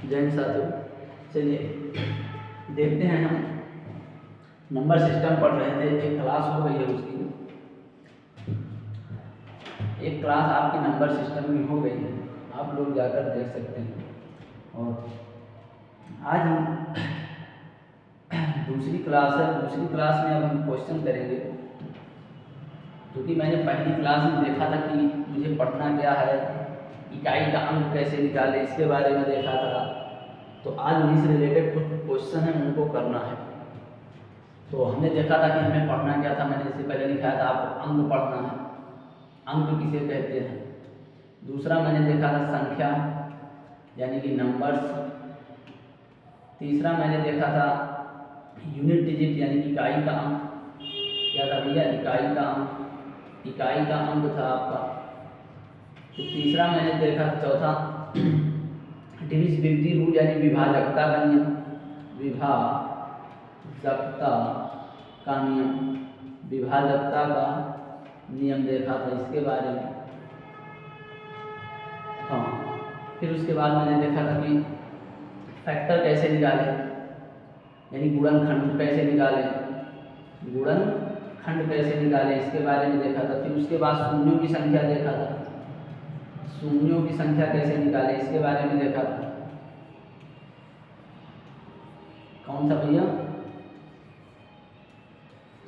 जय हिंद साथियों, चलिए देखते हैं। हम नंबर सिस्टम पढ़ रहे थे, एक क्लास हो गई है उसकी, एक क्लास आपकी नंबर सिस्टम की हो गई है, आप लोग जाकर देख सकते हैं। और आज हम दूसरी क्लास है, दूसरी क्लास में अब हम क्वेश्चन करेंगे, क्योंकि मैंने पहली क्लास में देखा था कि मुझे पढ़ना क्या है, इकाई का अंक कैसे निकाले, इसके बारे में देखा था। तो आज उन्हीं से रिलेटेड कुछ क्वेश्चन हैं, उनको करना है। तो हमने देखा था कि हमें पढ़ना क्या था, मैंने इससे पहले लिखाया था आपको अंक पढ़ना है, अंक किसे कहते हैं। दूसरा मैंने देखा था संख्या यानी कि नंबर्स। तीसरा मैंने देखा था यूनिट डिजिट यानी कि इकाई का अंक। क्या था भैया? इकाई का अंक, इकाई का अंक था आपका। तो तीसरा मैंने देखा, चौथा डिविजिबिलिटी रूल यानी विभाजकता का नियम, विभाजकता का नियम, विभाजकता का नियम देखा था इसके बारे में। हाँ, फिर उसके बाद मैंने देखा था कि फैक्टर कैसे निकालें, यानी गुणनखंड कैसे निकालें, गुणनखंड कैसे निकालें, इसके बारे में देखा था। फिर उसके बाद शून्यों की संख्या देखा था, शून्यों की संख्या कैसे निकालें, इसके बारे में देखा था। कौन था भैया?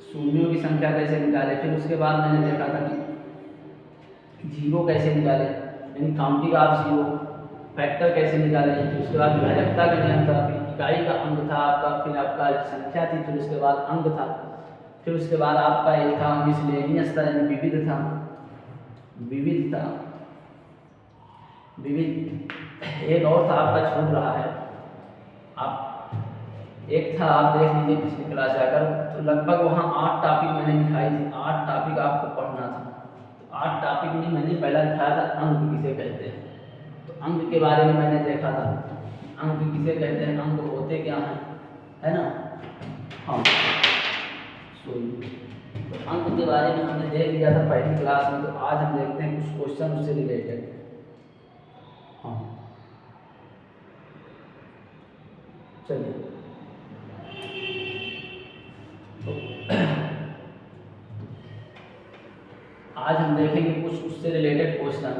शून्यों की संख्या कैसे निकाले। फिर उसके बाद मैंने देखा था कि जीरो कैसे निकाले, यानी काउंटिंग ऑफ जीरो, फैक्टर कैसे निकाले। फिर उसके बाद विभाजकता का नियम था, फिर इकाई का अंक था आपका, फिर आपका संख्या थी, फिर उसके बाद अंक था, फिर उसके बाद आपका एक था मिसलेनियस था यानी विविध था, विविध था, विविध। एक और था आपका छूट रहा है, आप एक था, आप देख लीजिए पिछली क्लास जाकर, तो लगभग वहाँ 8 टॉपिक मैंने लिखाई थी, 8 टॉपिक आपको पढ़ना था। तो 8 टॉपिक में मैंने पहला लिखाया था अंक किसे कहते हैं। तो अंक के बारे में मैंने देखा था, अंक किसे कहते हैं, अंक होते क्या हैं, है ना। हाँ, तो अंक के बारे में हमने देख लिया था पहली क्लास में। तो आज हम देखते हैं कुछ क्वेश्चन उससे रिलेटेड। हाँ, चलिए तो आज हम देखेंगे कुछ उससे रिलेटेड क्वेश्चन।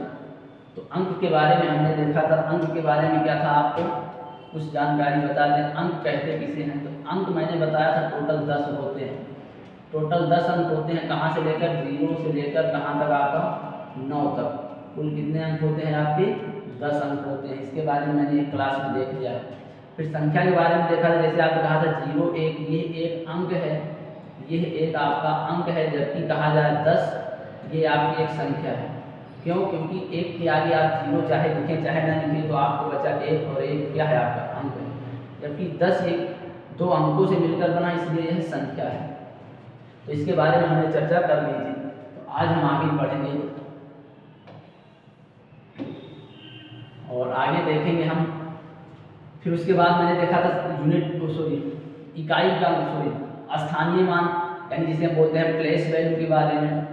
तो अंक के बारे में हमने देखा था, अंक के बारे में क्या था, आपको कुछ जानकारी बता दें। अंक कहते किसे हैं? तो अंक मैंने बताया था टोटल 10 होते हैं, टोटल 10 अंक होते हैं। कहाँ से लेकर, 0 से लेकर कहाँ तक, आपका 9 तक। कुल कितने अंक होते हैं आपके? 10 अंक होते हैं। इसके बारे में मैंने एक क्लास में देख लिया। फिर संख्या के बारे में देखा था, जैसे आपने कहा था 0 1, ये एक अंक है, ये एक आपका अंक है। जबकि कहा जाए 10, ये आपकी एक संख्या है। क्यों? क्योंकि एक के आगे आप 0 चाहे लिखें चाहे ना लिखें, तो आपको बचा 1, और 1 क्या है आपका अंक है। जबकि 10 एक 2 अंकों से मिलकर बना, इसलिए यह संख्या है। तो इसके बारे में हमने चर्चा कर ली थी। तो आज हम आगे बढ़ेंगे और आगे देखेंगे हम। फिर उसके बाद मैंने देखा था इकाई का, स्थानीय मान, यानी जिसे हम बोलते हैं प्लेस वैल्यू के बारे में।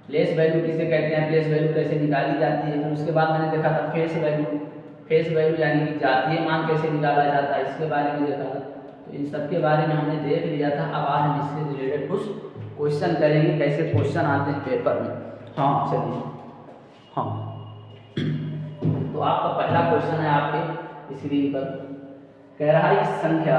प्लेस वैल्यू किसे कहते हैं, प्लेस वैल्यू कैसे निकाली जाती है। फिर उसके बाद मैंने देखा था फेस वैल्यू, फेस वैल्यू यानी कि जातीय मान कैसे निकाला जाता है, इसके बारे में देखा था। तो इन सब के बारे में हमने देख लिया था। अब आज हम इससे रिलेटेड कुछ क्वेश्चन करेंगे, कैसे क्वेश्चन आते हैं पेपर में। हाँ चलिए, हाँ तो आपका पहला क्वेश्चन है आपके स्क्रीन पर, कह रहा है कि संख्या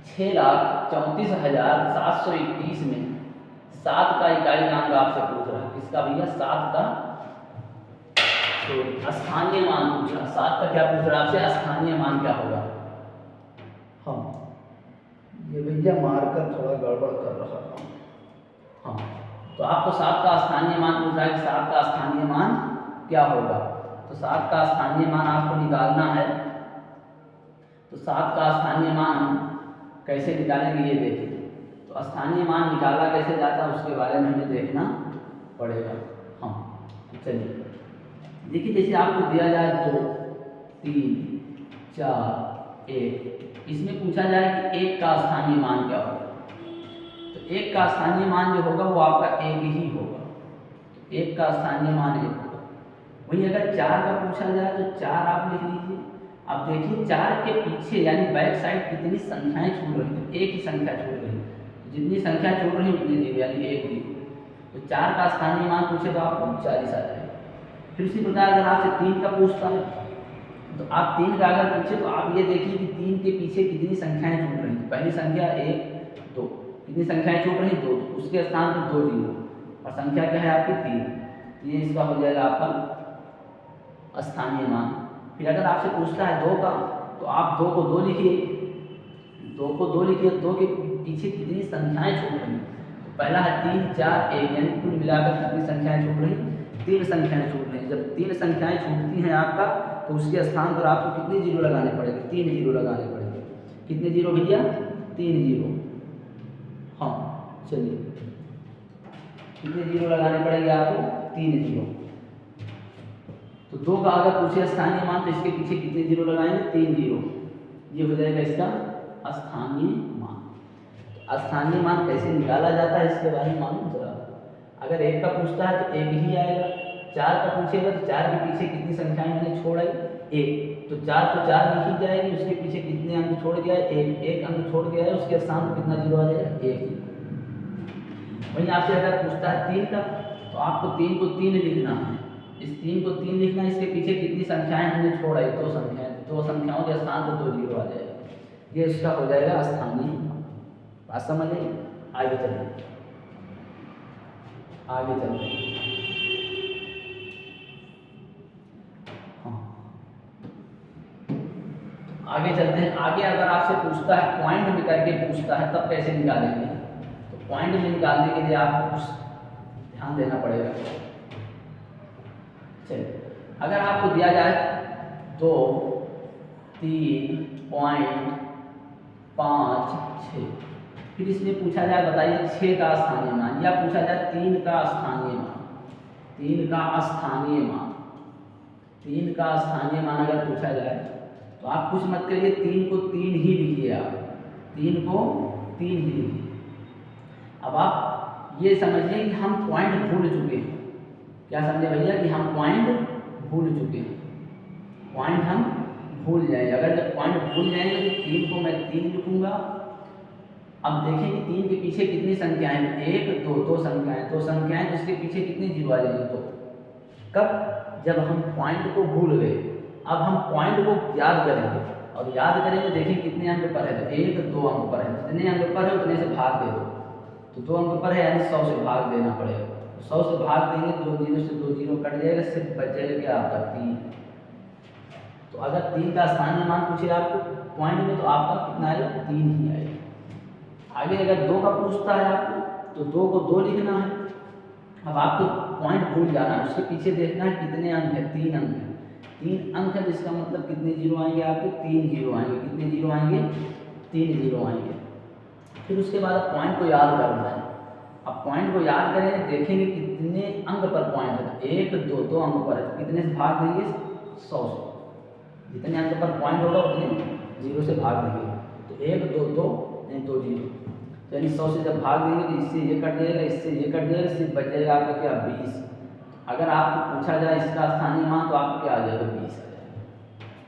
6,34,721 में 7 का इकाई अंक आपसे पूछ रहा है। किसका भैया? 7 का स्थानीय मान पूछ रहा। 7 का क्या पूछ रहा है आपसे? स्थानीय मान क्या होगा। हाँ, ये भैया मार्कर थोड़ा गड़बड़ कर रहा था। हाँ, तो आपको 7 का स्थानीय मान पूछ रहा है कि 7 का स्थानीय मान क्या होगा। तो 7 का स्थानीय मान आपको निकालना है। तो 7 का स्थानीय मान कैसे निकालेंगे, ये देखिए। तो स्थानीय मान निकाला कैसे जाता है, उसके बारे में हमें देखना पड़ेगा। हाँ चलिए देखिए, जैसे आपको दिया जाए 2, 3, 4, 1, इसमें पूछा जाए कि 1 का स्थानीय मान क्या होगा। तो 1 का स्थानीय मान जो होगा वो आपका 1 ही होगा। तो 1 का स्थानीय मान 1 होगा। वहीं अगर 4 का पूछा जाए तो 4 आप लिख लीजिए। अब देखिए 4 के पीछे यानी बैक साइड कितनी संख्याएं छूट रही हैं, तो एक ही संख्या छूट रही है। जितनी संख्या छूट रही है उतनी जीरो यानी 1 जीरो। तो 4 का स्थानीय मान पूछे तो आपको 40 आ जाएगा। फिर इसी प्रकार अगर आपसे 3 का पूछता है तो आप 3 का अगर पूछे तो आप ये देखिए कि 3 के पीछे कितनी संख्याएं छूट रही हैं। पहली संख्या 1 2, कितनी संख्याएं छूट रही 2, तो उसके स्थान पर 2 जीरो और संख्या क्या है आपकी 3। ये इसका हो जाएगा आपका स्थानीय मान। फिर अगर आपसे पूछता है 2 का तो आप 2 को 2 लिखिए, 2 को 2 लिखिए, 2 के पीछे कितनी संख्याएं छूट रही हैं। तो पहला है 3 4 1 यानी कुल मिलाकर कितनी संख्याएं छूट रही हैं, 3 संख्याएं छूट रही हैं। जब 3 संख्याएं छूटती हैं आपका तो उसके स्थान पर आपको कितने जीरो लगाने पड़ेंगे, 3 जीरो लगाने पड़ेंगे। कितने जीरो भैया, 3 जीरो। हाँ चलिए, कितने जीरो लगाने पड़ेंगे आपको, 3 जीरो। तो 2 का अगर पूछे स्थानीय मान तो इसके पीछे कितने जीरो लगाएंगे, 3 जीरो। ये हो जाएगा इसका स्थानीय मान। तो स्थानीय मान कैसे निकाला जाता है इसके बारे में मालूम जरा। अगर 1 का पूछता है तो 1 ही आएगा। 4 का पूछेगा तो 4 के पीछे कितनी संख्याएं मैंने छोड़ आई, 1, तो 4 लिखी जाएगी। उसके पीछे कितने अंक छोड़ गया है, 1 अंक छोड़ गया है, उसके स्थान पर कितना जीरो आ जाएगा, 1। वहीं आपसे अगर पूछता है 3 का तो आपको 3 को 3 लिखना है। इस 3 को 3 लिखना है, इसके पीछे कितनी संख्याएं हमने छोड़ा है, 2 संख्याएं, 2 संख्याओं के स्थान पर 2 जीरो आ जाएगा। ये इसका हो जाएगा स्थानीय। बात समझ आई। आगे चलते आगे चलते हाँ आगे चलते हैं। आगे अगर आपसे पूछता है पॉइंट में करके पूछता है तब कैसे निकालेंगे। तो पॉइंट में निकालने के लिए आपको कुछ ध्यान देना पड़ेगा। चलिए, अगर आपको दिया जाए 2 3 पॉइंट 5 6, फिर इसमें पूछा जाए बताइए 6 का स्थानीय मान, या पूछा जाए 3 का स्थानीय मान, 3 का स्थानीय मान, 3 का स्थानीय मान अगर पूछा जाए तो आप कुछ मत करिए, 3 को 3 ही लिखिए। आप 3 को 3 ही लिखिए। अब आप ये समझिए कि हम पॉइंट भूल चुके हैं। क्या समझे भैया कि हम पॉइंट भूल चुके हैं, पॉइंट हम भूल जाएंगे। अगर जब पॉइंट भूल जाएंगे तो 3 को मैं 3 लिखूंगा। अब देखें कि 3 के पीछे कितनी संख्याएं, 1 2, 2 संख्याएं, 2 संख्याएं, तो इसके पीछे कितने जीरो आ जाएंगे, तो कब, जब हम पॉइंट को भूल गए। अब हम पॉइंट को याद करेंगे और याद करेंगे, देखें कितने अंक पर है, तो 1 2 अंक पर है, जितने अंक पर है उतने से भाग दे दो। तो 2 अंक पर है यानी 100 से भाग देना पड़ेगा। 100 से भाग देंगे, 2 जीरो से 2 जीरो कट जाएगा, सिर्फ बच जाएगा क्या आपका 3। तो अगर 3 का स्थानीय मान पूछे आपको पॉइंट में तो आपका कितना आएगा, 3 ही आएगा। आगे अगर 2 का पूछता है आपको तो 2 को 2 लिखना है। अब आपको पॉइंट भूल जाना है, उसके पीछे देखना है कितने अंक है, 3 अंक है। 3 अंक है तो इसका मतलब कितने जीरो आएंगे आपके, 3 जीरो आएंगे। कितने जीरो आएंगे, 3 जीरो आएंगे। फिर उसके बाद पॉइंट को याद करना है। अब पॉइंट को याद करेंगे, देखेंगे कितने अंक पर पॉइंट है, तो 1 2, 2 अंक पर है, तो कितने से भाग देंगे, 100 से। जितने अंक पर पॉइंट होगा उतने जीरो से भाग देंगे। तो 1 2 2 यानी 2 जीरो, यानी 100 से जब भाग देंगे तो इससे ये कट जाएगा, इससे ये कट जाएगा, इससे बच जाएगा आपका क्या, 20। अगर आपको पूछा जाए इसका स्थानीय मान तो आपको क्या आ जाएगा, 20 आ जाएगा।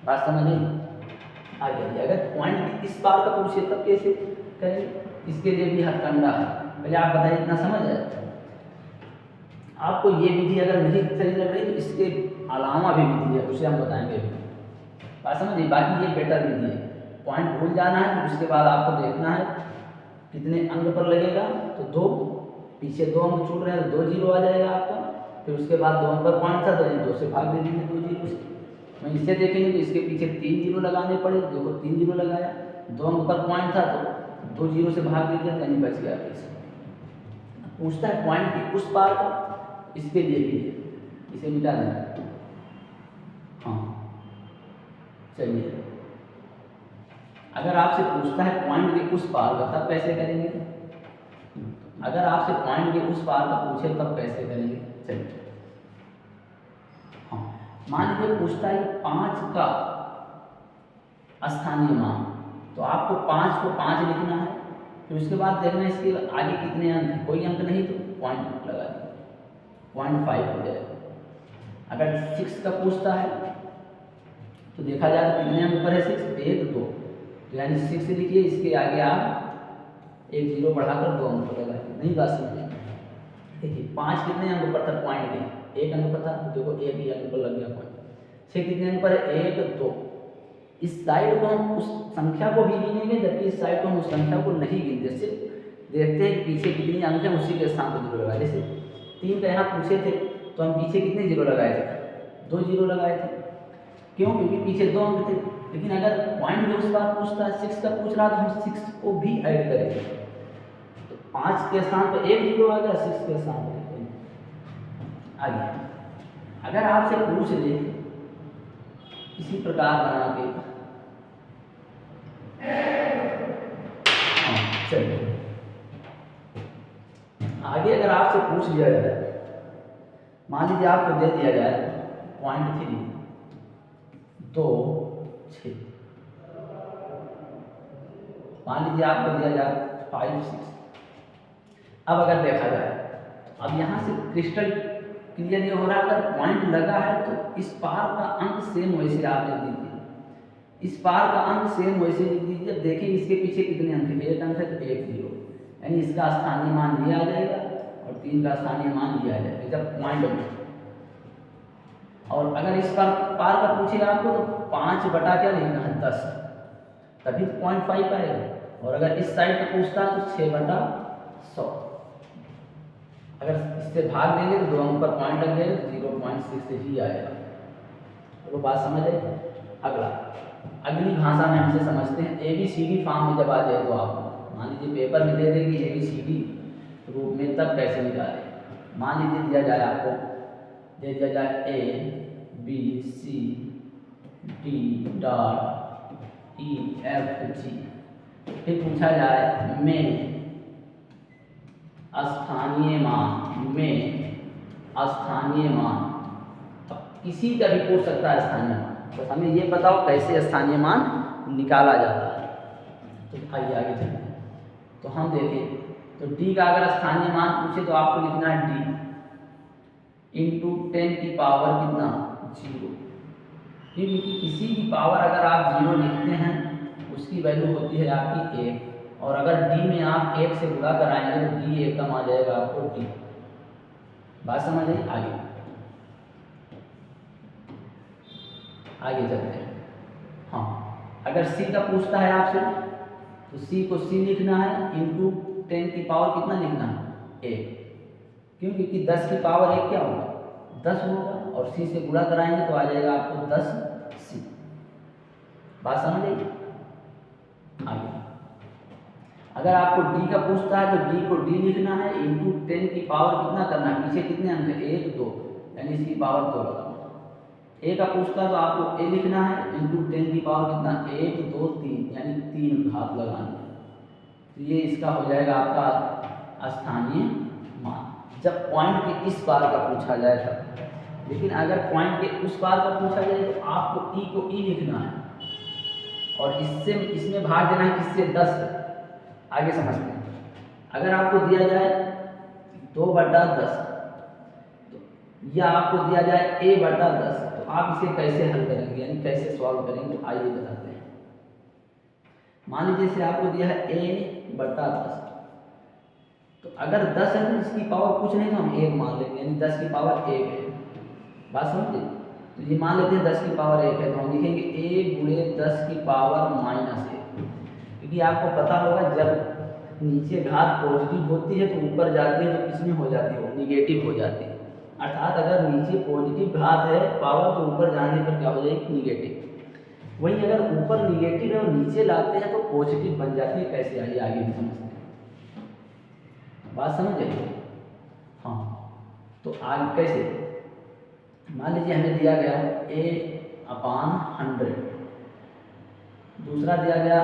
बात समझ आई। आगे अगर पॉइंट इस बार का पूछे तब कैसे करेंगे, इसके लिए भी हथकंडा है। पहले आप बताइए, इतना समझ आए आपको। ये विधि अगर नहीं सही लग रही तो इसके अलावा भी विधि है, उसे हम बताएंगे भी। बात समझिए। बाकी ये बेटर विधि है। पॉइंट भूल जाना है, उसके बाद आपको देखना है कितने अंक पर लगेगा, तो 2, पीछे 2 अंक छूट रहे हैं तो 2 जीरो आ जाएगा आपका। फिर उसके बाद 2 अंक पर पॉइंट था तो 2 से भाग दे दीजिए 2 जीरो से। वहीं इससे देखेंगे तो इसके पीछे 3 जीरो लगाने पड़े, देखो 3 जीरो लगाया, 2 अंक पर पॉइंट था तो 2 जीरो से भाग दीजिए, यानी बच गया 20। पूछता है पॉइंट की उस पार का, इसके लिए भी है, इसे मिटा देना। हाँ चलिए, अगर आपसे पूछता है पॉइंट के उस पार का तब कैसे करेंगे। अगर आपसे पॉइंट के उस पार का पूछे तब कैसे करेंगे, चलिए। हाँ, मान लीजिए पूछता है 5 का स्थानीय मान, तो आपको 5 को 5 लिखना है फिर उसके बाद देखना इसके आगे कितने अंक हैं, कोई अंक नहीं तो पॉइंट लगा दिया, 0.5 हो जाएगा। अगर 6 का पूछता है तो देखा जाए तो कितने अंक पर है 6, 1 2, तो यानी 6 लिखिए, इसके आगे आप एक जीरो बढ़ाकर 2 अंक पर लगाइए। नहीं बात समझे? देखिए 5 कितने अंक पर था, पॉइंट नहीं, 1 अंक पर था, देखो 1 ही अंक पर लग गया पॉइंट। 6 कितने अंक पर है, 1 2। इस साइड को हम उस संख्या को भी गिनेंगे, जबकि इस साइड को हम उस संख्या को नहीं गिनते, सिर्फ देखते हैं पीछे कितने अंक हैं, उसी के स्थान पर जीरो लगाए। जैसे 3 का यहाँ पूछे थे तो हम पीछे कितने जीरो लगाए थे, 2 जीरो लगाए थे। क्यों? क्योंकि पीछे 2 अंक थे। लेकिन अगर पॉइंट जो उस बार पूछता है 6 का पूछ रहा तो हम 6 को भी ऐड करेंगे, तो 5 के स्थान पर 1 जीरो आ गया, 6 के स्थान पर आगे। अगर आपसे पूछ ले इसी प्रकार बना के, चलिए आगे अगर आपसे पूछ लिया जाए, मान लीजिए आपको दे दिया जाए 0.3 2 6, मान लीजिए आपको दिया जाए 5 6। अब अगर देखा जाए, अब यहाँ से क्रिस्टल क्लियर ये हो रहा है, अगर पॉइंट लगा है तो इस पार का अंक सेम वैसे आप लिख दीजिए, इस पार का अंक सेम वैसे लिख दीजिए। अब देखिए इसके पीछे कितने अंक हैं, 1 अंक है तो 1 जीरो, यानी इसका स्थानीय मान ये आ जाएगा और 3 का स्थानीय मान ये आ जाएगा जब पॉइंट में। और अगर इस पार का पूछे आपको तो 5 बटा क्या लिखना है, 10, तभी तो 0.5 आएगा। और अगर इस साइड का पूछता है तो 6 बटा 100, अगर इससे भाग देंगे तो 2 अंक पर पॉइंट लग जाएगा, 0.6 ही आएगा। तो बात समझ आई? अगला अगली भाषा में हमसे समझते हैं ABCD फॉर्म में जब आ जाए तो आप मान लीजिए पेपर में दे देगी ABCD रूप में, तब कैसे निकालें। मान लीजिए दिया जाए आपको, दे दिया जाए ABCD डॉट EFG, फिर पूछा जाए में स्थानीय मान, में स्थानीय मान। अब किसी का भी पूछ सकता है स्थानीय मान, तो हमें ये बताओ कैसे स्थानीय मान निकाला जाता है। तो आइए आगे चलते हैं। तो हम देखें तो D का अगर स्थानीय मान पूछे तो आपको लिखना है D इंटू 10 की पावर कितना 0, क्योंकि किसी की पावर अगर आप 0 लिखते हैं उसकी वैल्यू होती है आपकी 1, और अगर D में आप 1 से गुणा कराएंगे तो D एकम आ जाएगा आपको D। बात समझ आई? आगे चलते हैं। हाँ, अगर C का पूछता है आपसे तो C को C लिखना है इंटू 10 की पावर कितना लिखना है 1, क्यों? क्योंकि 10 की पावर 1 क्या होगा 10 होगा, और C से गुणा कराएंगे तो आ जाएगा आपको 10C। बात समझ आई? आगे अगर आपको D का पूछता है तो D को D लिखना है इंटू 10 की पावर कितना करना है, पीछे कितने अंक है 1 2, यानी इसकी पावर 2 लगाना। A का पूछता है तो आपको A लिखना है इंटू 10 की पावर कितना 1 2 3, यानी 3 घात लगाना है। तो ये इसका हो जाएगा आपका स्थानीय मान, जब पॉइंट के इस पार का पूछा जाए तब। लेकिन अगर पॉइंट के उस पार का पूछा जाए तो आपको E को E लिखना है और इसमें भाग देना है किससे 10 से। आगे समझते हैं। अगर आपको दिया जाए 2/10 या आपको दिया जाए A/10 तो आप इसे कैसे हल करेंगे, यानी कैसे सॉल्व करेंगे, तो आइए बताते हैं। मान लीजिए इसे आपको दिया है A/10, तो अगर 10 है तो इसकी पावर कुछ नहीं तो हम 1 मान लेंगे, यानी 10 की पावर 1 है। बात समझे? तो ये मान लेते हैं 10 की पावर 1 है, तो हम लिखेंगे A गुणे 10 की पावर -1, क्योंकि आपको पता होगा जब नीचे घात पॉजिटिव होती है तो ऊपर जाती है तो किसमें हो जाती है, निगेटिव हो जाती है। अर्थात अगर नीचे पॉजिटिव घात है पावर तो ऊपर जाने पर क्या हो जाएगी, निगेटिव। वहीं अगर ऊपर निगेटिव है और नीचे लाते हैं तो पॉजिटिव बन जाती है। कैसे, आइए आगे भी समझते हैं। बात समझ आइए? हाँ, तो आगे कैसे, मान लीजिए हमें दिया गया A/100, दूसरा दिया गया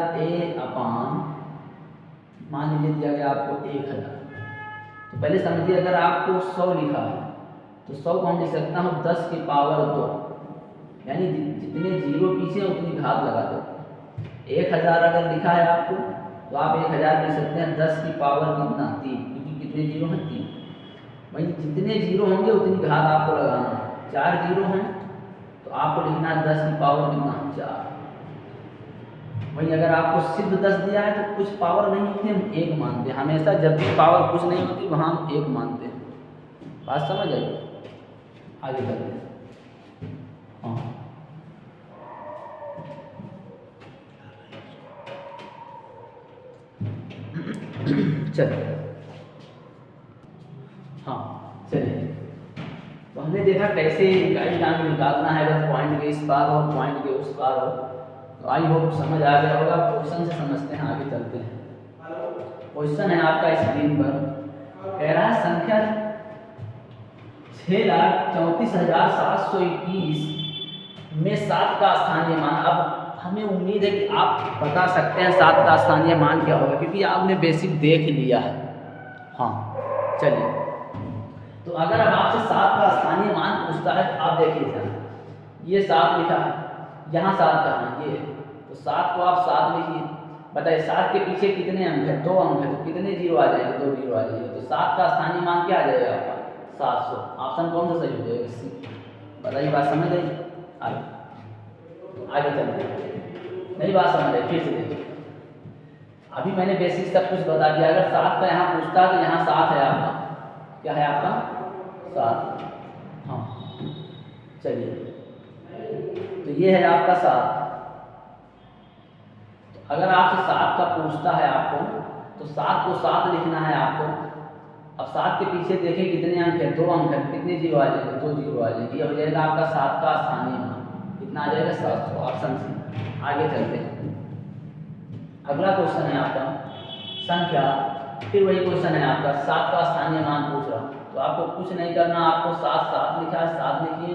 मान लीजिए दिया गया आपको 1000। तो पहले समझिए अगर आपको 100 लिखा है तो 100 को हम लिख सकता हूँ 10 की पावर 2, यानी जितने जीरो पीछे उतनी घात लगा दो। 1000 अगर लिखा है आपको तो आप 1000 लिख सकते हैं 10 की पावर कितना 3, क्योंकि कितने जीरो हैं 3। वही जितने जीरो होंगे उतनी घात आपको लगाना है। 4 जीरो हैं तो आपको लिखना है 10 की पावर कितना 4। वही अगर आपको सिर्फ 10 दिया है तो कुछ पावर नहीं होती, हम 1 मानते हैं। हमेशा जब भी पावर कुछ नहीं होती वहाँ हम 1 मानते हैं। बात समझ आई? आगे चलते हैं। हाँ चलिए, हाँ चलिए, तो हमने देखा कैसे गाइड लाइन निकालना है अगर पॉइंट के इस पार हो पॉइंट के उस पार हो। तो आई होप समझ आ गया होगा। क्वेश्चन से समझते हैं, आगे चलते हैं। क्वेश्चन है आपका स्क्रीन पर, कह रहा है संख्या 6,34,721 में 7 का स्थानीय मान। अब हमें उम्मीद है कि आप बता सकते हैं 7 का स्थानीय मान क्या होगा, क्योंकि आपने बेसिक देख लिया है। हाँ चलिए, तो अगर अब आपसे 7 का स्थानीय मान पूछता है तो आप देखिए सर, ये 7 लिखा है, यहाँ 7 कहाँ है, ये है, तो 7 को आप 7 लिखिए। बताइए 7 के पीछे कितने अंक है, 2 अंक है, तो कितने जीरो आ जाएंगे, 2 जीरो आ जाएंगे। तो 7 का स्थानीय मान क्या आ जाएगा आपका 700। ऑप्शन कौन सा सही हो जाएगा सी? बताइए, बात समझ आई? आगे चलते हैं। नहीं बात समझ आई? फिर से देखिए, अभी मैंने बेसिक सब कुछ बता दिया। अगर 7 का यहाँ पूछता तो यहाँ 7 है आपका, क्या है आपका 7। हाँ चलिए, तो ये है आपका 7। तो अगर आपसे 7 का पूछता है आपको, तो 7 को 7 लिखना है आपको। अब 7 के पीछे देखें कितने अंक है, 2 अंक है, कितने जीरो आ जाएंगे, 2 जीरो आ जाएंगे। ये हो जाएगा आपका 7 का स्थानीय मान, कितना आ जाएगा 700। Option C. आगे चलते हैं, अगला क्वेश्चन है आपका संख्या, फिर वही क्वेश्चन है आपका 7 का स्थानीय मान पूछ रहा। तो आपको कुछ नहीं करना, आपको 7 लिखा है, 7 लिखिए,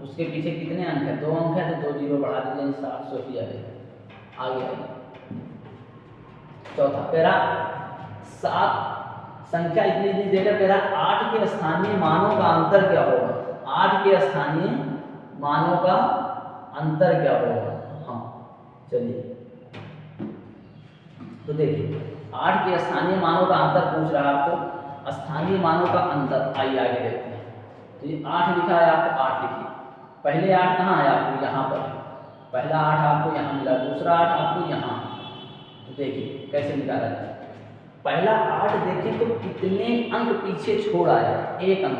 उसके पीछे कितने अंक है, 2 अंक है, तो 2 जीरो बढ़ा दीजिए, 700 ही आएगा। आगे चौथा पेरा 7 संख्या इतनी देकर पेरा 8 के स्थानीय मानों का अंतर क्या होगा। 8 के स्थानीय मानों का अंतर क्या होगा। हाँ चलिए, तो देखिए 8 के स्थानीय मानों का अंतर पूछ रहा है आपको, स्थानीय मानों का अंतर। आइए आगे देखते हैं। तो ये 8 लिखा है आपको, 8 लिखिए। पहले 8 कहाँ है आपको, यहाँ पर। पहला 8 आपको यहाँ मिला, दूसरा 8 आपको यहाँ। तो देखिए कैसे निकाला जाए। पहला 8 देखें तो कितने अंक पीछे छोड़ आया, 1 अंक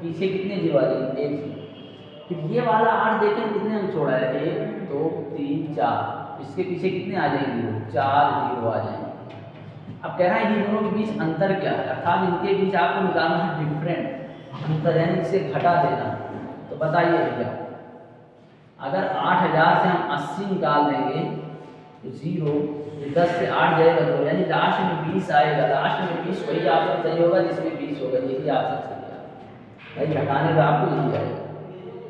पीछे, कितने जीरो आ जाएंगे, 1 जीरो। फिर ये वाला 8 देखें कितने अंक छोड़ा है, 1 2 3 4, इसके पीछे कितने आ जाएंगे, 4 जीरो आ जाएंगे। अब कह रहा है इन दोनों के बीच अंतर क्या है, अर्थात इनके बीच आपको निकालना है डिफरेंट अंतर, यानी इसे घटा देना। तो बताइए भैया, अगर 8000 से हम 80 निकाल देंगे तो 0, 10 से 8 जाएगा 2, यानी लास्ट में 20 आएगा। लास्ट में 20 वही ऑप्शन सही होगा जिसमें 20 होगा, यही ऑप्शन सही है भाई। घटाने पर आपको यही आएगा।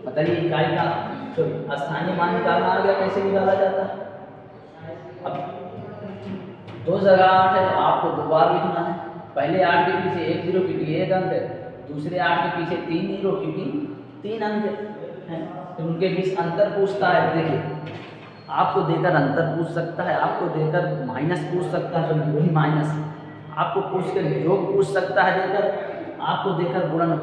बताइए इकाई का स्थानीय मान निकालना आ गया, कैसे निकाला जाता है। अब 2 जगह 8 है तो आपको 2 बार लिखना है। पहले 8 के पीछे 1 जीरो क्योंकि 1 अंक है, दूसरे 8 के पीछे 3 जीरो क्योंकि 3 अंक है। तो उनके बीच अंतर पूछता है। देखिए आपको देकर अंतर पूछ सकता है, आपको देकर माइनस पूछ सकता है, तो वही माइनस। आपको पूछ कर योग पूछ सकता है देकर, आपको देकर गुणन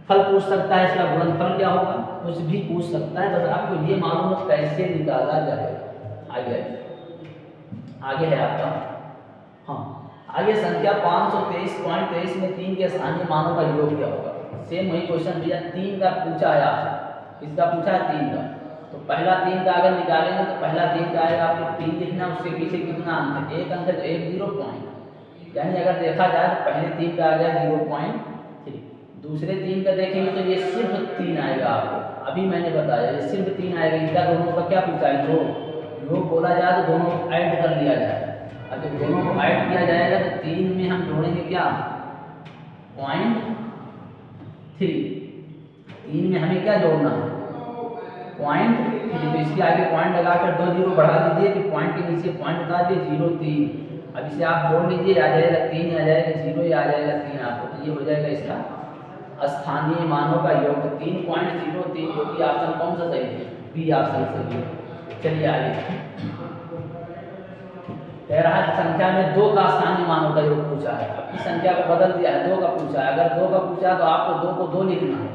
फल पूछ सकता है, इसका गुणनफल क्या होगा, कुछ भी पूछ सकता है। बस आपको ये मालूम है कैसे निकाला जाएगा। आगे है आपका, हाँ आगे संख्या 523.23 में 3 के स्थानीय मानों का योग क्या होगा। सेम वही क्वेश्चन भैया, 3 का पूछा है आपसे, इसका पूछा है 3 का। तो पहला 3 का अगर निकालेंगे तो पहला 3 का आएगा आपको 3 लिखना, उसके पीछे कितना अंक है, 1 अंक है, तो 1 0 पॉइंट, यानी अगर देखा जाए तो पहले 3 का आ गया 0.3, दूसरे 3 का देखेंगे तो ये सिर्फ 3 आएगा आपको। अभी मैंने बताया ये सिर्फ 3 आएगा। इनका दोनों का क्या पूछा है, योग बोला जाए तो दोनों को ऐड कर लिया जाए। अब जब दोनों को ऐड किया जाएगा तो 3 में हम जोड़ेंगे क्या, 0.3। 3 में हमें क्या जोड़ना है, 0.3। तो इसके आगे पॉइंट लगाकर 2 जीरो बढ़ा दीजिए, फिर पॉइंट के नीचे पॉइंट बता दिए 0.3। अब इसे आप जोड़ लीजिए, आ जाएगा 3 आ जाएगा, 0 आ जाएगा 3 आपको। तो ये हो जाएगा इसका स्थानीय मानों का योग 3.03, जो कि ऑप्शन कौन सा सही है, बी ऑप्शन सही है। चलिए आगे कह रहा है कि संख्या में 2 का स्थानीय मान होगा जो पूछा है। अब इस संख्या को बदल दिया है, 2 का पूछा है। अगर 2 का पूछा है तो आपको 2 को 2 लिखना है,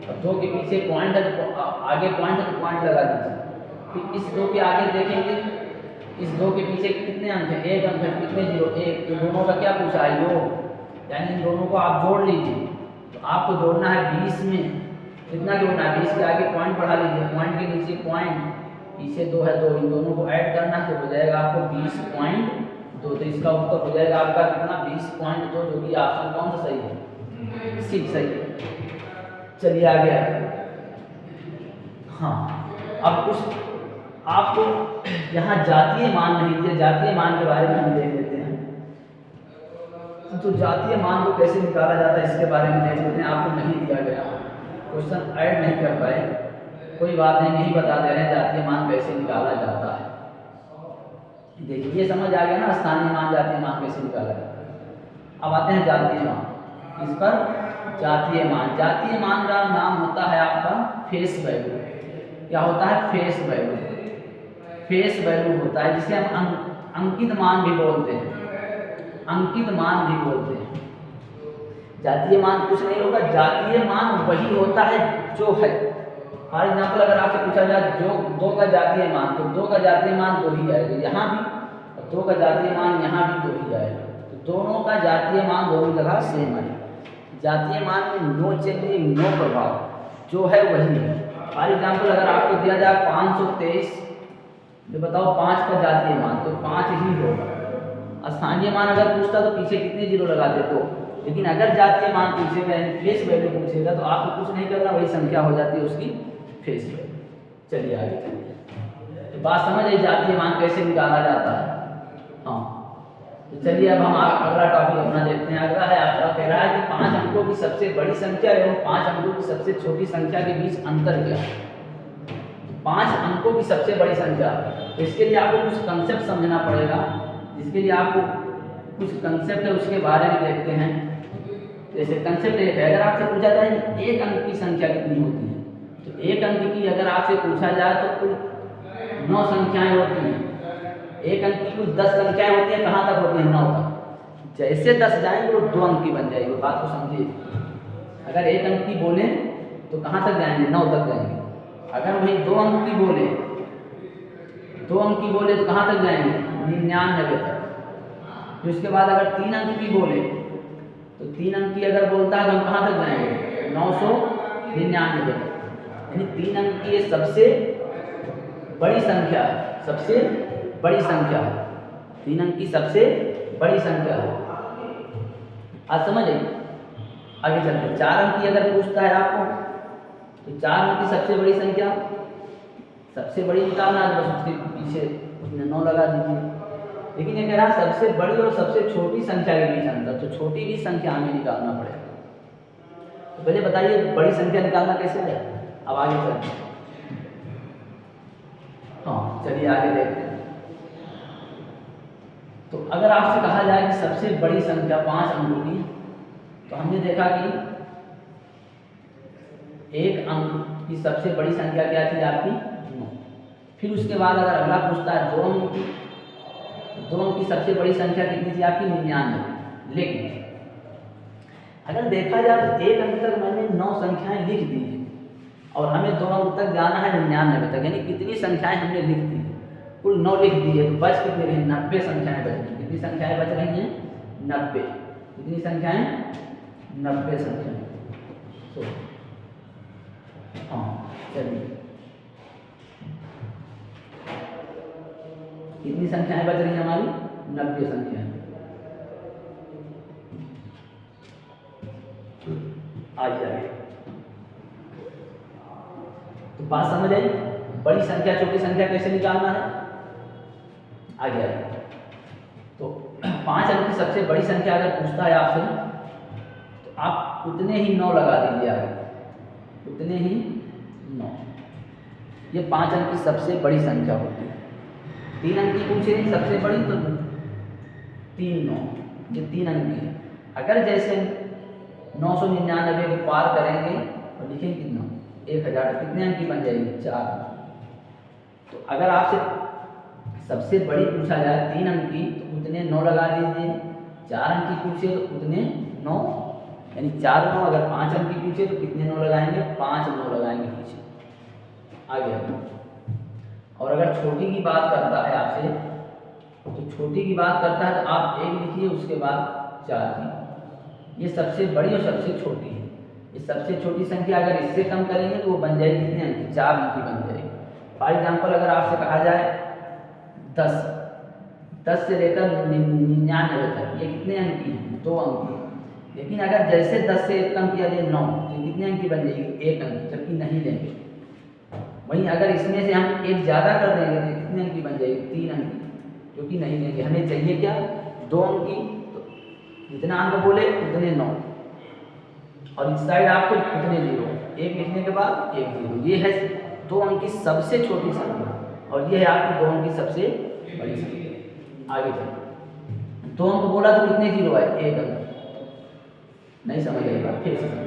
और 2 के पीछे पॉइंट है तो आगे पॉइंट है तो पॉइंट लगा दीजिए। फिर इस 2 के आगे देखेंगे, इस 2 के पीछे कितने अंक हैं, 1 अंक है, कितने 0, 1। तो दोनों का क्या पूछा है, योग, यानी इन दोनों को आप जोड़ लीजिए। तो आपको जोड़ना है 20 में, कितना जोड़ना है, 20 के आगे पॉइंट बढ़ा लीजिए, पॉइंट के नीचे पॉइंट, पीछे 2 है 2, इन दोनों को ऐड करना है तो हो जाएगा आपको 20.2। तो इसका उत्तर हो जाएगा आपका कितना, 20.2, जो कि ऑप्शन कौन सा सही है, सी सही है। चलिए आगे। हाँ, अब कुछ आपको यहाँ जातीय मान नहीं दिया, जातीय मान के बारे में हम देख लेते हैं। तो जातीय मान को कैसे निकाला जाता है इसके बारे में देख लेते हैं। आपको नहीं दिया गया, क्वेश्चन ऐड नहीं कर पाए, कोई बात नहीं, नहीं बता दे रहे हैं जातीय मान कैसे निकाला जाता है। देखिए ये समझ आ गया ना, स्थानीय मान जातीय मान कैसे निकाला जाता है। अब आते हैं जातीय मान। इस पर जातीय मान, जातीय मान का नाम होता है आपका फेस वैल्यू। क्या होता है, फेस वैल्यू। फेस वैल्यू होता है जिसे हम अंकित मान भी बोलते हैं, अंकित मान भी बोलते हैं। जातीय मान कुछ नहीं होगा, जातीय मान वही होता है जो है। फॉर एग्जाम्पल अगर आपसे पूछा जाए जो 2 का जातीय मान, तो 2 का जातीय मान 2 ही आएगा यहाँ भी, और 2 का जातीय मान यहाँ भी 2 ही आएगा। तो दोनों का जातीय मान दोनों जगह सेम आएगा। जातीय मान में नो चेंजिंग, नो प्रभाव, जो है वही है। फॉर एग्जाम्पल अगर आपको दिया जाए 523, तो बताओ 5 का जातीय मान, तो 5 ही होगा। स्थानीय मान अगर पूछता तो पीछे कितने 0 लगाते तो, लेकिन अगर जातीय मान पूछेगा यानी फेस वैल्यू पूछेगा तो आपको कुछ नहीं करना, वही संख्या हो जाती है उसकी फेस वैल्यू। चलिए आगे चलिए, तो बात समझ आई जातीय मान कैसे निकाला जाता है। हाँ, तो चलिए अब हम अगला टॉपिक अपना देखते हैं। अगला है आपका, कह रहा है कि 5 अंकों की सबसे बड़ी संख्या एवं 5 अंकों की सबसे छोटी संख्या के बीच अंतर क्या है। 5 अंकों की सबसे बड़ी संख्या, तो इसके लिए आपको कुछ कंसेप्ट समझना पड़ेगा, जिसके लिए आपको कुछ कंसेप्ट है उसके बारे में देखते हैं। जैसे कंसेप्ट एक है, अगर आपसे पूछा जाए कि 1 अंक की संख्या कितनी होती है, तो 1 अंक की अगर आपसे पूछा जाए तो कुल 9 संख्याएं होती हैं। 1 अंक की कुल 10 संख्याएं होती हैं, कहाँ तक होती हैं, 9 तक। जैसे 10 जाएंगे वो 2 अंक की बन जाएगी, बात को समझिए। अगर 1 अंक की बोले तो कहाँ तक जाएंगे, 9 तक जाएंगे। अगर वही 2 अंक की बोले, 2 अंक की बोले तो कहाँ तक जाएंगे, 99 तक। फिर उसके बाद अगर 3 अंक की बोले तो 3 अंक की अगर बोलता है तो हम कहाँ तक जाएंगे, 999 तक। यानी 3 अंक की ये सबसे बड़ी संख्या है, सबसे बड़ी संख्या है, 3 अंक की सबसे बड़ी संख्या है। आज समझ आइए, आगे चलते हैं। 4 अंक की अगर पूछता है आपको, तो 4 अंक की सबसे बड़ी संख्या, सबसे बड़ी निकालना है, बस उसके पीछे उसने 9 लगा दीजिए। लेकिन ये कह रहा है सबसे बड़ी और सबसे छोटी संख्या के बीच अंतर, तो छोटी भी संख्या हमें निकालना पड़ेगा। तो पहले बताइए बड़ी संख्या निकालना कैसे है। अब आगे चलते हैं। हाँ चलिए आगे देखते हैं। तो अगर आपसे कहा जाए कि सबसे बड़ी संख्या 5 अंकों की, तो हमने देखा कि 1 अंक की सबसे बड़ी संख्या क्या थी आपकी, 9। फिर उसके बाद अगर अगला पूछता है 2 अंक की, 2 अंक की सबसे बड़ी संख्या कितनी थी आपकी, 99। लेकिन अगर देखा जाए तो 1 अंक तक मैंने 9 संख्याएं लिख दी है और हमें 2 अंक तक जाना है 99 तक, यानी कितनी संख्याएं हमने लिख दी है, कुल 9 लिख दी है। तो बच कितनी रही, 90 संख्याएं बच रही। कितनी संख्याएं बच रही हैं, 90। कितनी संख्याएं, 90 संख्याएं। तो हाँ चलिए, कितनी संख्याएं बच रही हैं हमारी, 90 संख्याएं। आइए तो बात समझ आई, बड़ी संख्या छोटी संख्या कैसे निकालना है। आगे आइए। तो 5 अंक की सबसे बड़ी संख्या अगर पूछता है आपसे, तो आप उतने ही 9 लगा दीजिए आगे, उतने ही 9। ये 5 अंक की सबसे बड़ी संख्या होती है। 3 अंक की पूछे सबसे बड़ी, तो 3 9, ये 3 अंक की है। अगर जैसे 999 को पार करेंगे और लिखेंगे कितना, 1000, तो कितने अंक की बन जाएगी, 4। तो अगर आपसे सबसे बड़ी पूछा जाए 3 अंक की तो उतने 9 लगा दीजिए, 4 अंक की पूछे तो उतने 9, यानी 4 9, अगर 5 अंक की पूछे तो कितने 9 लगाएंगे, 5 9 लगाएंगे पीछे। आगे और अगर छोटी की बात करता है आपसे, तो छोटी की बात करता है तो आप 1 लिखिए, उसके बाद 4 की। ये सबसे बड़ी और सबसे छोटी है। ये सबसे छोटी संख्या अगर इससे कम करेंगे तो वो बन जाएगी कितने अंक की, 4 अंक की बन जाएगी। फॉर एग्जाम्पल अगर आपसे कहा जाए 10 से लेकर 99 तक, ये कितने अंक की है, 2 अंक की। लेकिन अगर जैसे 10 से 1 कम किया जाए 9, तो कितने अंक की बन जाएगी, 1 अंक की, जबकि नहीं लेंगे। वहीं अगर इसमें से हम 1 ज़्यादा कर देंगे तो कितने अंक की बन जाएगी, 3 अंक की, क्योंकि नहीं लेंगे। हमें चाहिए क्या, 2 अंक की, तो जितना अंक बोले उतने 9, और इस साइड आपको उतने 0, 1 लिखने के बाद 1 0। ये है 2 अंक की सबसे छोटी संख्या, और ये है आपकी 2 अंक की सबसे बड़ी संख्या। आगे चलिए, 2 अंक बोला तो कितने 0 आए, 1 अंक। नहीं समझ आई बात, फिर से समझ।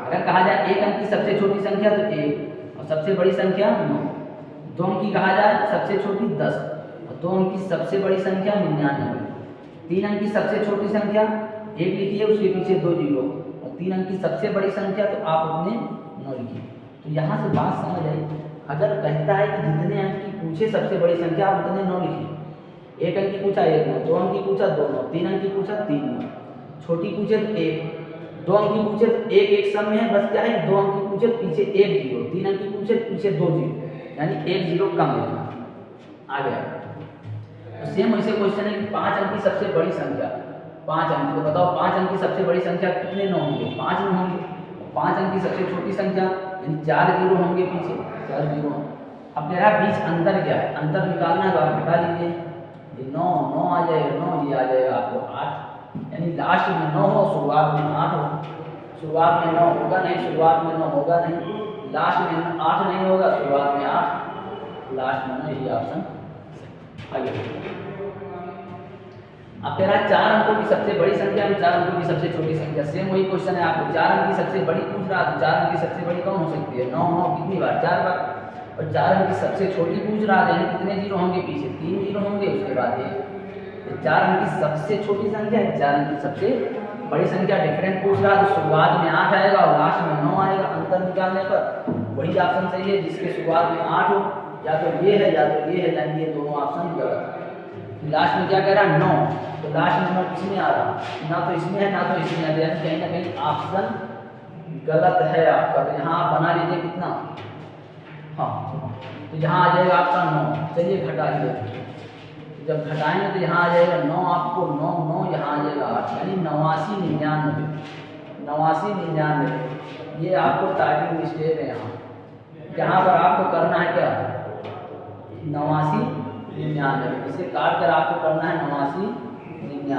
अगर कहा जाए 1 अंक की सबसे छोटी संख्या तो 1, और सबसे बड़ी संख्या 9। 2 अंक की कहा जाए सबसे छोटी 10, और 2 अंक की सबसे बड़ी संख्या 99। 3 अंक की सबसे छोटी संख्या 1 लिखिए, उसके पीछे 2 0, और 3 अंक की सबसे बड़ी संख्या तो आप अपने 9 लिखिए। तो यहाँ से बात समझ आई। अगर कहता है कि जितने अंक की पूछे सबसे बड़ी संख्या आप उतने 9 लिखिए। 1 अंक की पूछा 1 9, 2 अंक की पूछा 2 9, 3 अंक की पूछा 3 9, छोटी पूछे तो 1, 2 अंक की पूछे तो 1 1 सब में है, बस क्या है 2 अंक की पूछे पीछे 1 0, 3 अंक की पूछे पीछे 2 0, यानी 1 0 कम लिखना। आ गया। तो सेम वैसे क्वेश्चन है कि 5 अंक की सबसे बड़ी संख्या, 5 अंक, तो बताओ 5 अंक की सबसे बड़ी संख्या कितने 9 होंगे, 5 9 होंगे। 5 अंक की सबसे छोटी संख्या यानी 4 0 होंगे पीछे, 4 0। अब कह रहा है बीच अंतर क्या है, अंतर निकालना है तो आप हटा लीजिए, ये 9 9 आ जाएगा, 9 ये आ जाएगा आपको 8, यानी लास्ट में 9 हो, शुरुआत में 8 हो। शुरुआत में 9 होगा नहीं, शुरुआत में 9 होगा नहीं, लास्ट में 8 नहीं होगा, शुरुआत में 8, लास्ट में 9, यही ऑप्शन। आगे अब कह रहा है 4 अंकों की सबसे बड़ी संख्या और 4 अंकों की सबसे छोटी संख्या। सेम वही क्वेश्चन है आपको, 4 अंक की सबसे बड़ी पूछ रहा है तो 4 अंक की सबसे बड़ी कौन हो सकती है, 9 9 कितनी बार, 4 बार। और 4 अंक की सबसे छोटी पूछ रहा है, यानी कितने 0 होंगे पीछे, 3 0 होंगे, उसके बाद 1। तो 4 अंक की सबसे छोटी संख्या है, 4 अंक की सबसे बड़ी संख्या डिफरेंट पूछ रहा है, तो शुरुआत में 8 आएगा और लास्ट में 9 आएगा। अंतर निकालने पर वही ऑप्शन सही है जिसके शुरुआत में 8 हो, या तो ये है या तो ये है, यानी ये दोनों ऑप्शन गलत है। लास्ट में क्या कह रहा है 9, तो लास्ट में 9 किसमें आ रहा, ना तो इसमें है ना तो इसमें है, यानी कहीं ना कहीं ऑप्शन गलत है आपका। तो यहाँ आप बना लीजिए कितना, हाँ, तो यहाँ आ जाएगा आपका 9। चलिए घटा लीजिए, जब घटाएंगे तो यहाँ आ जाएगा 9, आपको 9 9 यहाँ आ जाएगा 8, यानी 89 99 89 99। ये आपको टाइपिंग मिस्टेक है। यहाँ पर आपको करना है क्या, 89 99, इसे काट कर आपको करना है 89 99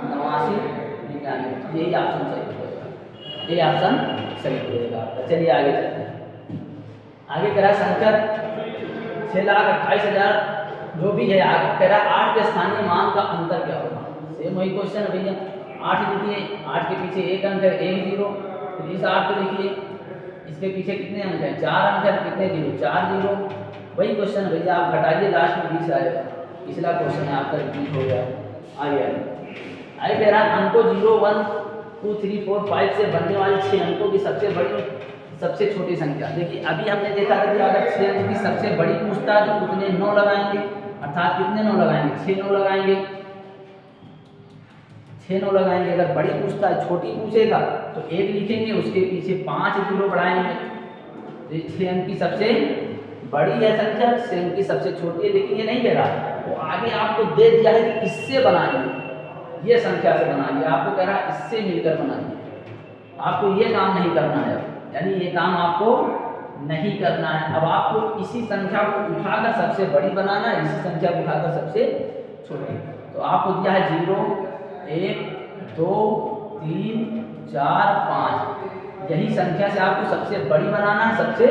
89 99, यही ऑप्शन सही होगा, यही ऑप्शन सही होगा आपका। चलिए आगे चलते हैं। आगे कह रहा है संख्या 6,28,000 जो भी है, आगे कह रहा है 8 के स्थानीय मान का अंतर क्या होगा। सेम वही क्वेश्चन है भैया, 8 लिखिए, 8 के पीछे 1 अंक है 1 0, फिर इस 8 को लिखिए, इसके पीछे कितने अंक हैं, 4 अंक है, कितने 0, 4 0। वही क्वेश्चन भैया, आप घटाइए, लास्ट में 20 आएगा। पिछला क्वेश्चन है आपका रिपीट हो गया। आगे कह रहा है अंकों 0 1 2 3 4 5 से बनने वाले 6 अंकों की सबसे बड़ी सबसे छोटी संख्या। देखिए अभी हमने देखा था कि अगर 6 अंक की सबसे बड़ी पूछता है तो उतने 9 लगाएंगे, अर्थात कितने 9 लगाएंगे, 6 9 लगाएंगे, 6 9 लगाएंगे। अगर बड़ी पूछता है, छोटी पूछेगा तो 1 लिखेंगे, उसके पीछे 5 0 बढ़ाएंगे। तो 6 अंक की सबसे बड़ी है संख्या, 6 अंक की सबसे छोटी है, लेकिन ये नहीं कह रहा, वो आगे आपको दे दिया है कि इससे बनाइए, ये संख्या से बनाइए। आपको कह रहा है इससे मिलकर बनाइए, आपको ये काम नहीं करना है, यानी ये काम आपको नहीं करना है। अब आपको इसी संख्या को उठाकर सबसे बड़ी बनाना है, इसी संख्या को उठाकर सबसे छोटी। तो आपको दिया है 0 1 2 3 4 5, यही संख्या से आपको सबसे बड़ी बनाना है, सबसे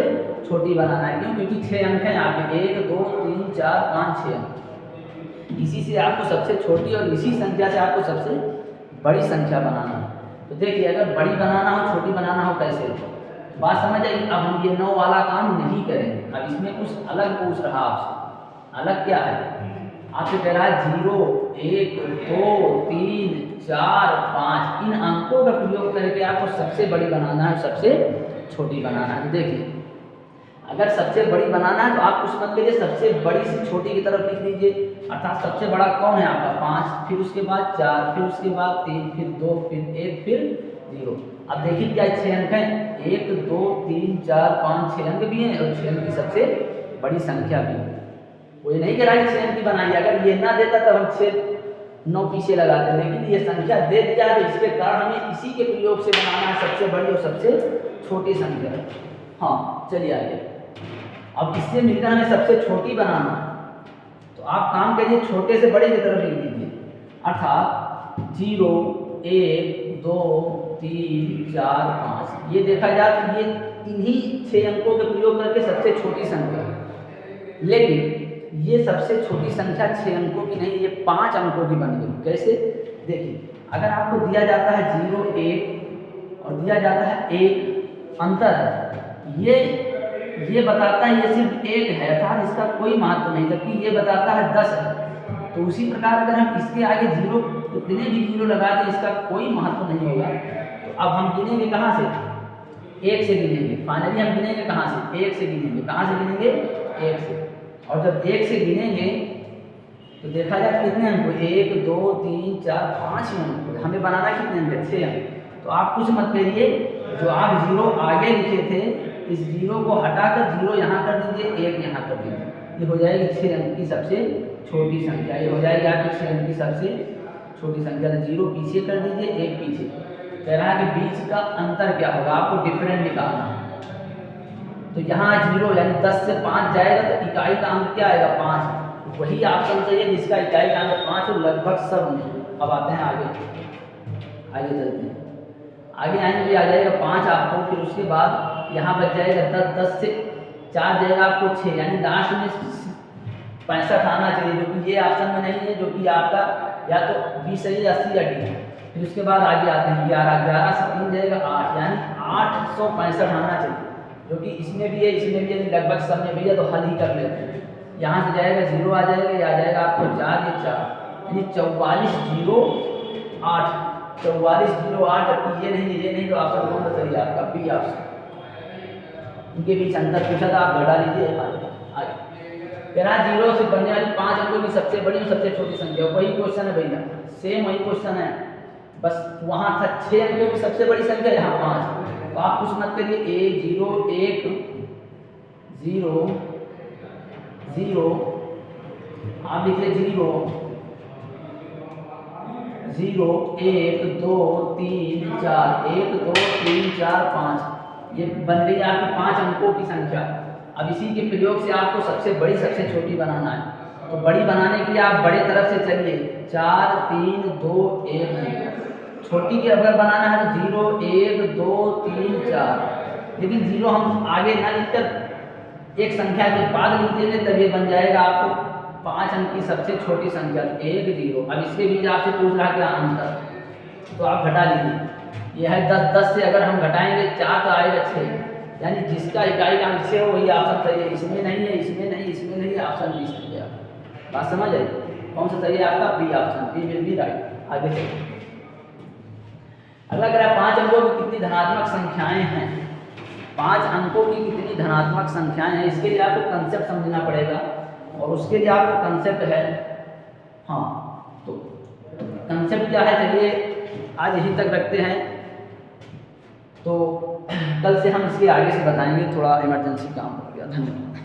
छोटी बनाना है। क्यों, क्योंकि 6 अंक हैं आपके, 1 2 3 4 5 6 अंक। इसी से आपको सबसे छोटी और इसी संख्या से आपको सबसे बड़ी संख्या बनाना है। तो देखिए अगर बड़ी बनाना हो छोटी बनाना हो कैसे, बात समझ आई। अब हम ये 9 वाला काम नहीं करेंगे, अब इसमें कुछ अलग पूछ रहा आपसे। अलग क्या है? आपसे कह रहा है 0, 1, 2, 3, 4, 5 इन अंकों का प्रयोग करके आपको सबसे बड़ी बनाना है, सबसे छोटी बनाना है। देखिए, अगर सबसे बड़ी बनाना है तो आप कुछ मत करिए, सबसे बड़ी से छोटी की तरफ लिख लीजिए। अर्थात सबसे बड़ा कौन है आपका? 5, फिर उसके बाद 4, फिर उसके बाद 3, फिर 2, फिर 1, फिर 0। अब देखिए क्या 6 अंक हैं? 1, 2, 3, 4, 5, 6 अंक भी हैं और 6 अंक की सबसे बड़ी संख्या भी है। कोई नहीं कह रहा है 6 अंक की बनाइए, अगर ये ना देता तब हम 6, 9 पीछे लगाते, लेकिन ये संख्या दे दिया है तो इसके कारण हमें इसी के प्रयोग से बनाना है सबसे बड़ी और सबसे छोटी संख्या। हाँ, चलिए आगे। अब इससे मिलकर हमें सबसे छोटी बनाना है, तो आप काम करिए, छोटे से बड़े की तरफ लिख दीजिए। अर्थात 0, 1, 2, 3, 4, 5 ये देखा जाए तो ये इन्हीं 6 अंकों के प्रयोग करके सबसे छोटी संख्या है। लेकिन ये सबसे छोटी संख्या 6 अंकों की नहीं, ये 5 अंकों की बन गई। कैसे? देखिए, अगर आपको दिया जाता है 0, 1 और दिया जाता है 1, अंतर है, ये बताता है ये सिर्फ 1 है, अर्थात इसका कोई महत्व नहीं, जबकि ये बताता है 10 है। तो उसी प्रकार अगर हम इसके आगे 0 कितने भी 0 लगा दें इसका कोई महत्व नहीं होगा। तो अब हम गिनेंगे कहाँ से? 1 से गिनेंगे। फाइनली हम गिनेंगे कहाँ से? 1 से गिनेंगे। कहाँ से गिनेंगे? 1 से। और जब 1 से गिनेंगे तो देखा जाए कितने अंक? 1, 2, 3, 4, 5 अंक। हमें बनाना कितने अंक? 6 अंक। तो आप कुछ मत करिए, जो आप 0 आगे लिखे थे इस 0 को हटाकर 0 यहाँ कर दीजिए, 1 यहाँ कर दीजिए। ये हो जाएगी 6 अंक की सबसे छोटी संख्या। ये हो जाएगी आपकी 6 अंक की सबसे छोटी संख्या। तो 0 पीछे कर दीजिए, 1 पीछे। कह रहा है कि बीच का अंतर क्या होगा, आपको डिफरेंट निकालना। तो यहाँ 0 यानी 10 से 5 जाएगा तो इकाई का अंक क्या आएगा? 5। वही ऑप्शन चाहिए जिसका इकाई का अंक 5 और लगभग सब में। अब आते हैं आगे चलते हैं। आगे आएंगे भी आ जाएगा 5 आपको, फिर उसके बाद यहाँ बच जाएगा 10, 10 से 4 जाएगा आपको 6, यानी लास्ट में 65 आना चाहिए, जो कि ये ऑप्शन में नहीं है, जो कि आपका या तो 20 है, 80 या डी। फिर उसके बाद आगे आते हैं 11, 11 से 3 जाएगा 8, यानी 865 आना चाहिए, जो कि इसमें भी है, इसमें भी है, लगभग सब में भी है। तो हल ही कर लेते हैं। यहाँ से जाएगा 0 आ जाएगा, ये आ जाएगा आपको 4, ये 4, यानी 4408। 4408, जबकि ये नहीं तो ऑप्शन कौन सा सही है आपका? B option. इनके बीच अंतर पूछा था, आप घटा लीजिए। आगे कह रहा है 0 से बनने वाली 5 अंकों की सबसे बड़ी और सबसे छोटी संख्या। वही क्वेश्चन है भैया, सेम वही क्वेश्चन है, बस वहाँ था 6 अंकों की सबसे बड़ी संख्या, यहाँ 5। तो आप कुछ मत करिए, 0, 1, 0, 0 आप लिखिए 0, 0, 1, 2, 3, 4, 1, 2, 3, 4, 5 ये बन गई आपकी 5 अंकों की संख्या। अब इसी के प्रयोग से आपको सबसे बड़ी सबसे छोटी बनाना है। तो बड़ी बनाने के लिए आप बड़े तरफ से चलिए, 4, 3, 2, 1, 0। छोटी की अगर बनाना है तो 0, 1, 2, 3, 4, लेकिन 0 हम आगे ना लिखकर एक संख्या के बाद लिख देंगे, तब ये बन जाएगा आपको 5 अंक की सबसे छोटी संख्या 1, 0। अब इसके बीच आपसे पूछ रहा क्या अंतर, तो आप घटा लीजिए। यह है 10, 10 से अगर हम घटाएंगे 4 तो आएगा 6, यानी जिसका इकाई का अंक 6 हो वही ऑप्शन सही है। इसमें नहीं है, इसमें नहीं, इसमें नहीं, ऑप्शन बी सही है। बात समझ आई? कौन सा सही है आपका? B option, B will be right. आगे चलिए। अगला कह रहा है 5 अंकों की कितनी धनात्मक संख्याएं हैं? 5 अंकों की कितनी धनात्मक संख्याएं हैं, इसके लिए आपको कंसेप्ट समझना पड़ेगा। और उसके लिए आपको कंसेप्ट है, हाँ, तो कंसेप्ट क्या है, चलिए आज यहीं तक रखते हैं। तो कल से हम इसके आगे से बताएंगे, थोड़ा इमरजेंसी काम पड़ गया। धन्यवाद।